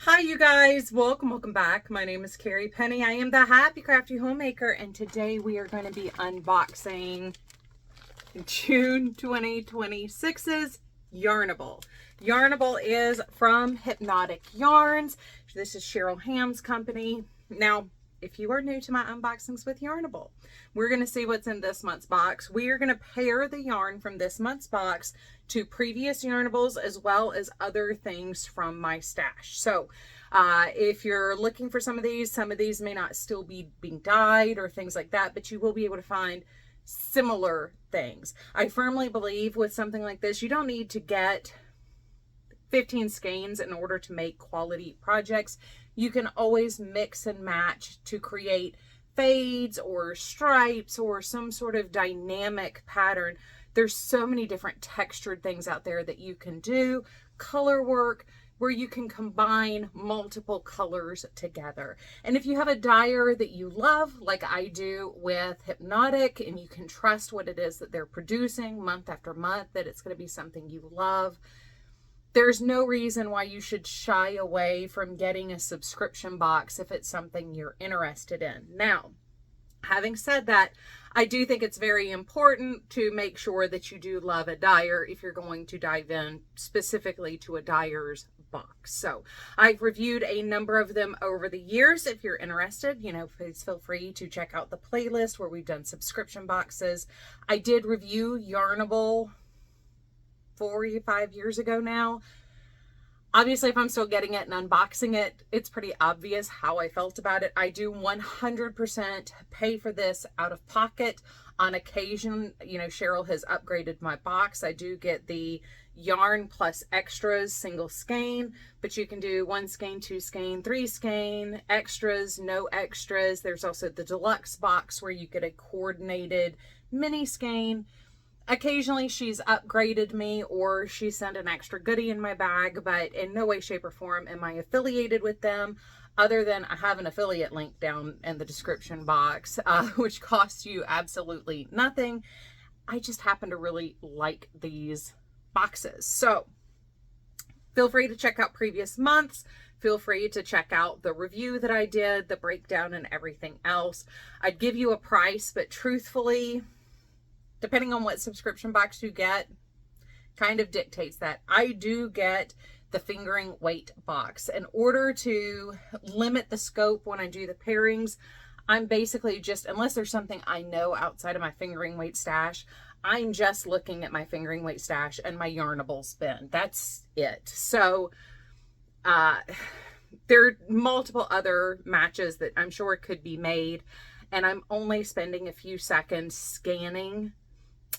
Hi you guys, welcome back. My name is Carrie Penny. I am the Happy Crafty Homemaker, and today we are going to be unboxing June 2026's Yarnable. Yarnable is from Hypnotic Yarns. This is Cheryl Ham's company. Now, if you are new to my unboxings with Yarnable, we're going to see what's in this month's box. We are going to pair the yarn from this month's box to previous Yarnables as well as other things from my stash. So if you're looking for some of these may not still be being dyed or things like that, but you will be able to find similar things. I firmly believe with something like this, you don't need to get 15 skeins in order to make quality projects. You can always mix and match to create fades or stripes or some sort of dynamic pattern. There's so many different textured things out there that you can do. Color work, where you can combine multiple colors together. And if you have a dyer that you love, like I do with Hypnotic, and you can trust what it is that they're producing month after month, that it's going to be something you love, there's no reason why you should shy away from getting a subscription box if it's something you're interested in. Now, having said that, I do think it's very important to make sure that you do love a dyer if you're going to dive in specifically to a dyer's box. So I've reviewed a number of them over the years. If you're interested, please feel free to check out the playlist where we've done subscription boxes. I did review Yarnable 4 or 5 years ago now. Obviously, if I'm still getting it and unboxing it, it's pretty obvious how I felt about it. I do 100% pay for this out of pocket. On occasion, Cheryl has upgraded my box. I do get the yarn plus extras single skein, but you can do 1 skein, 2 skein, 3 skein, extras, no extras. There's also the deluxe box where you get a coordinated mini skein. Occasionally she's upgraded me or she sent an extra goodie in my bag, but in no way, shape, or form am I affiliated with them, other than I have an affiliate link down in the description box, which costs you absolutely nothing. I just happen to really like these boxes. So feel free to check out previous months. Feel free to check out the review that I did, the breakdown, and everything else. I'd give you a price, but truthfully, depending on what subscription box you get, kind of dictates that. I do get the fingering weight box. In order to limit the scope when I do the pairings, I'm basically just, unless there's something I know outside of my fingering weight stash, I'm just looking at my fingering weight stash and my Yarnable bin. That's it. So there are multiple other matches that I'm sure could be made, and I'm only spending a few seconds scanning.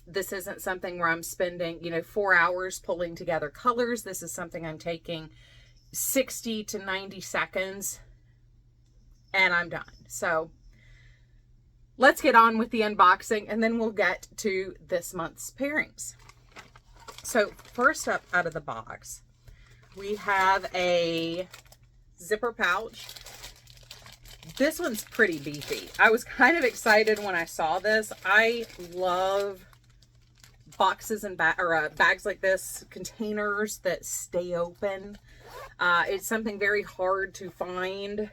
This isn't something where I'm spending, 4 hours pulling together colors. This is something I'm taking 60 to 90 seconds and I'm done. So let's get on with the unboxing and then we'll get to this month's pairings. So first up out of the box, we have a zipper pouch. This one's pretty beefy. I was kind of excited when I saw this. I love boxes and bags like this, containers that stay open. It's something very hard to find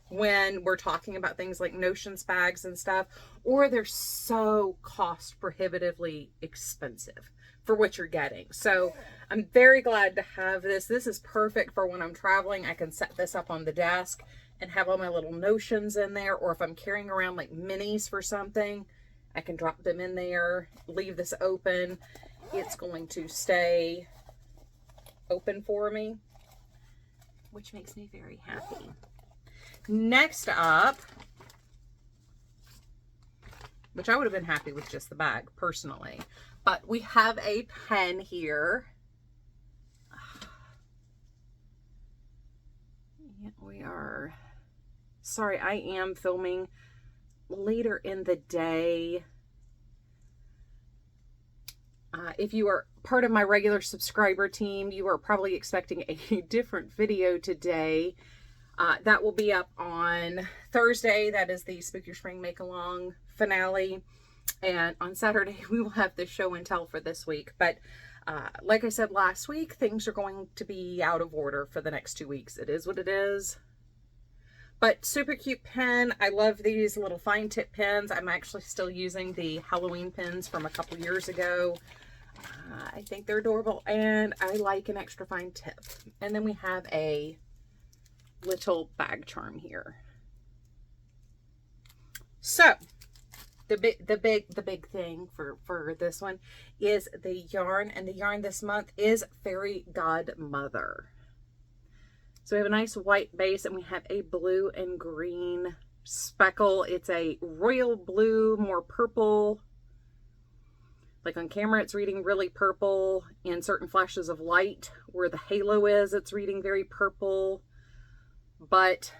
when we're talking about things like notions bags and stuff, or they're so cost prohibitively expensive for what you're getting. So I'm very glad to have this. This is perfect for when I'm traveling. I can set this up on the desk and have all my little notions in there, or if I'm carrying around like minis for something, I can drop them in there, leave this open. It's going to stay open for me, which makes me very happy. Next up, which I would have been happy with just the bag personally, but we have a pen here. Yeah, we are, sorry, I am filming later in the day. If you are part of my regular subscriber team, you are probably expecting a different video today. That will be up on Thursday. That is the Spook Your Spring Make Along finale. And on Saturday, we will have the show and tell for this week. But like I said last week, things are going to be out of order for the next 2 weeks. It is what it is. But super cute pen. I love these little fine tip pens. I'm actually still using the Halloween pens from a couple years ago. I think they're adorable, and I like an extra fine tip. And then we have a little bag charm here. So the big thing for this one is the yarn, and the yarn this month is Fairy Godmother. So we have a nice white base, and we have a blue and green speckle. It's a royal blue, more purple. Like on camera, it's reading really purple. In certain flashes of light where the halo is, it's reading very purple. But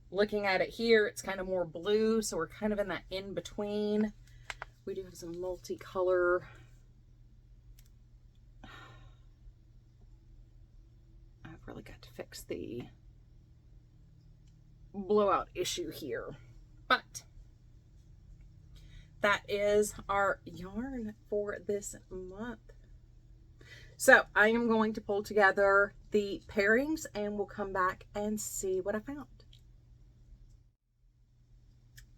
looking at it here, it's kind of more blue, so we're kind of in that in-between. We do have some multicolor. I've really got to fix the blowout issue here. But that is our yarn for this month. So I am going to pull together the pairings and we'll come back and see what I found.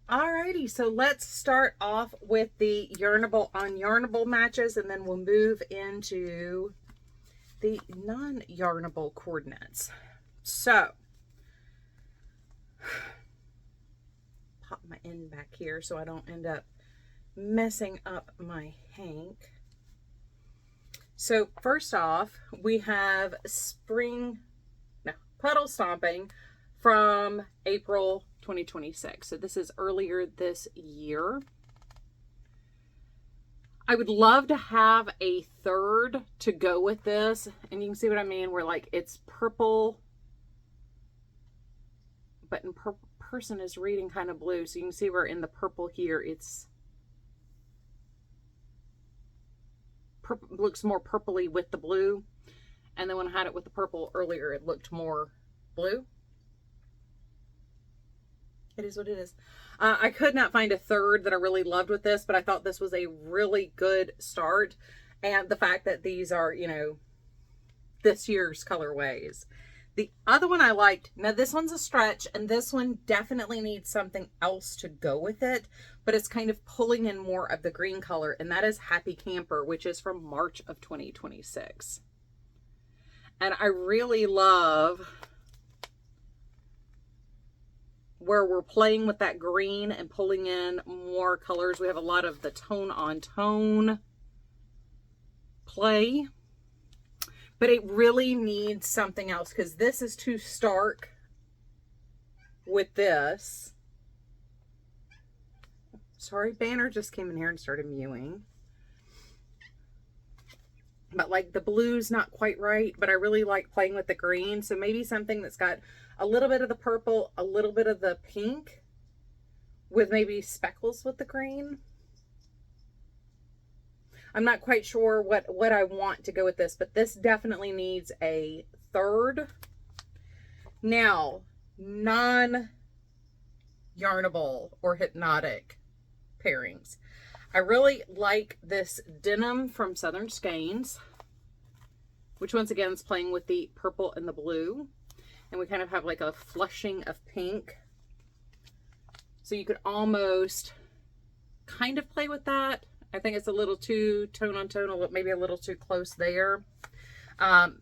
Alrighty, so let's start off with the Yarnable on Yarnable matches, and then we'll move into the non-Yarnable coordinates. So, pop my end back here so I don't end up messing up my hank. So first off, we have Puddle Stomping from April 2026. So this is earlier this year. I would love to have a third to go with this, and you can see what I mean, where like it's purple, but in person is reading kind of blue. So you can see where in the purple here, it's looks more purpley with the blue. And then when I had it with the purple earlier, it looked more blue. It is what it is. I could not find a third that I really loved with this, but I thought this was a really good start. And the fact that these are, you know, this year's colorways. The other one I liked, now this one's a stretch, and this one definitely needs something else to go with it, but it's kind of pulling in more of the green color, and that is Happy Camper, which is from March of 2026. And I really love where we're playing with that green and pulling in more colors. We have a lot of the tone on tone play, but it really needs something else because this is too stark with this. Sorry, Banner just came in here and started mewing. But like the blue's not quite right, but I really like playing with the green. So maybe something that's got a little bit of the purple, a little bit of the pink with maybe speckles with the green. I'm not quite sure what I want to go with this, but this definitely needs a third. Now, non-yarnable or hypnotic pairings. I really like this denim from Southern Skeins, which once again is playing with the purple and the blue. And we kind of have like a flushing of pink. So you could almost kind of play with that. I think it's a little too tone on tone, maybe a little too close there. But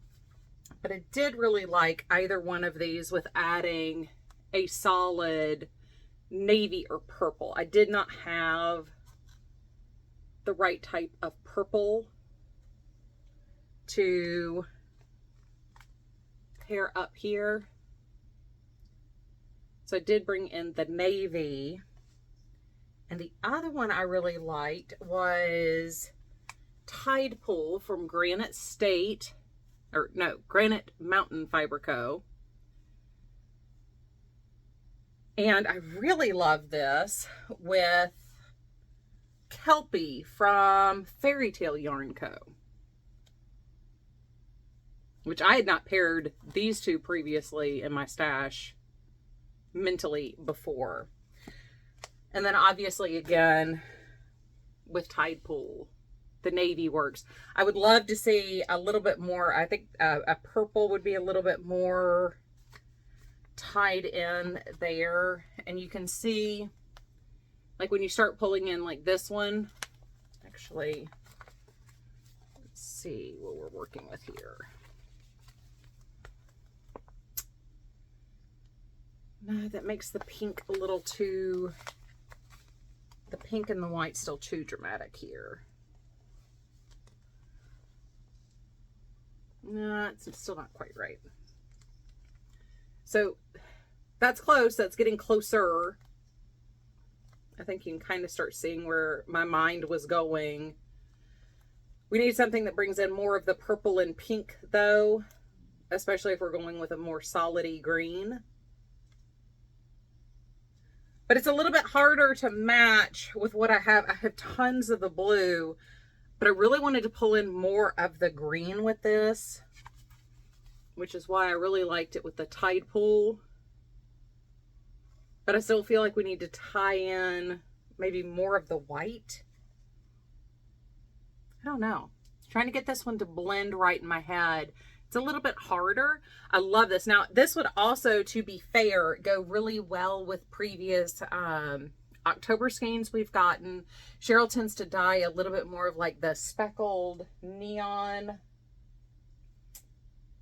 I did really like either one of these with adding a solid navy or purple. I did not have the right type of purple to pair up here. So I did bring in the navy. And the other one I really liked was Tide Pool from Granite Mountain Fiber Co. And I really love this with Kelpie from Fairy Tale Yarn Co. Which I had not paired these two previously in my stash mentally before. And then obviously again, with Tide Pool. The navy works. I would love to see a little bit more. I think a purple would be a little bit more tied in there. And you can see, like when you start pulling in like this one, actually, let's see what we're working with here. No, that makes the pink a little too, the pink and the white still too dramatic here. No, it's still not quite right. So that's close. That's getting closer. I think you can kind of start seeing where my mind was going. We need something that brings in more of the purple and pink though, especially if we're going with a more solidy green. But it's a little bit harder to match with what I have. I have tons of the blue, but I really wanted to pull in more of the green with this, which is why I really liked it with the Tide Pool. But I still feel like we need to tie in maybe more of the white. I don't know. Trying to get this one to blend right in my head. It's a little bit harder. I love this. Now, this would also, to be fair, go really well with previous October skeins we've gotten. Cheryl tends to dye a little bit more of like the speckled neon,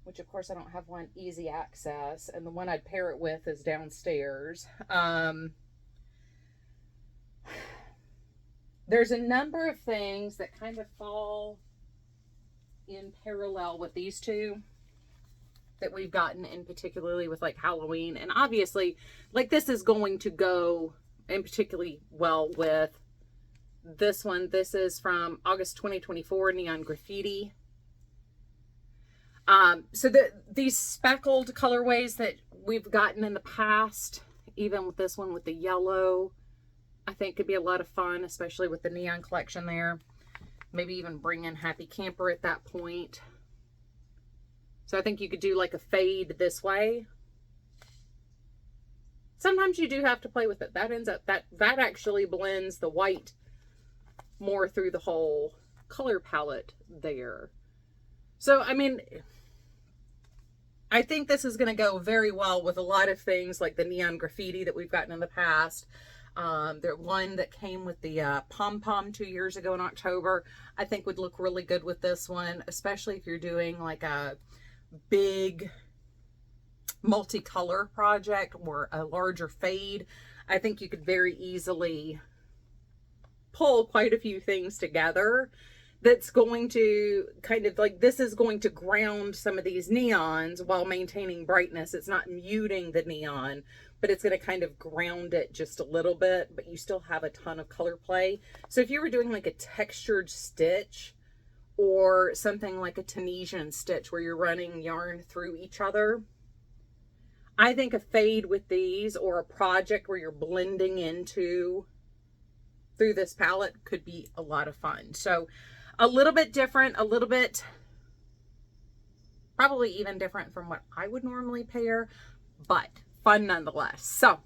which of course I don't have one easy access, and the one I'd pair it with is downstairs. There's a number of things that kind of fall in parallel with these two that we've gotten, in particularly with like Halloween, and obviously like this is going to go in particularly well with this one. This is from August 2024, Neon Graffiti. So these speckled colorways that we've gotten in the past, even with this one with the yellow, I think could be a lot of fun, especially with the neon collection there. Maybe even bring in Happy Camper at that point. So I think you could do like a fade this way. Sometimes you do have to play with it. That ends up, that actually blends the white more through the whole color palette there. So, I mean, I think this is going to go very well with a lot of things like the Neon Graffiti that we've gotten in the past. The one that came with the pom-pom 2 years ago in October, I think would look really good with this one, especially if you're doing like a big multicolor project or a larger fade. I think you could very easily pull quite a few things together that's going to kind of like, this is going to ground some of these neons while maintaining brightness. It's not muting the neon, but it's going to kind of ground it just a little bit, but you still have a ton of color play. So if you were doing like a textured stitch or something like a Tunisian stitch where you're running yarn through each other, I think a fade with these or a project where you're blending into through this palette could be a lot of fun. So a little bit different, a little bit probably even different from what I would normally pair, but fun nonetheless. So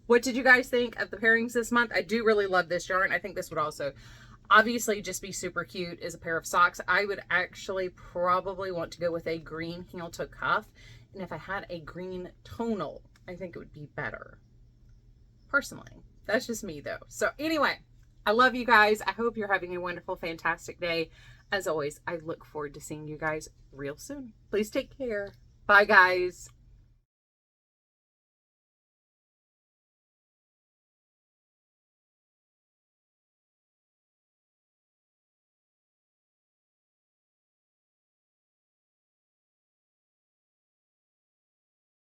what did you guys think of the pairings this month? I do really love this yarn. I think this would also obviously just be super cute as a pair of socks. I would actually probably want to go with a green heel toe cuff. And if I had a green tonal, I think it would be better. Personally, that's just me though. So anyway, I love you guys. I hope you're having a wonderful, fantastic day. As always, I look forward to seeing you guys real soon. Please take care. Bye guys.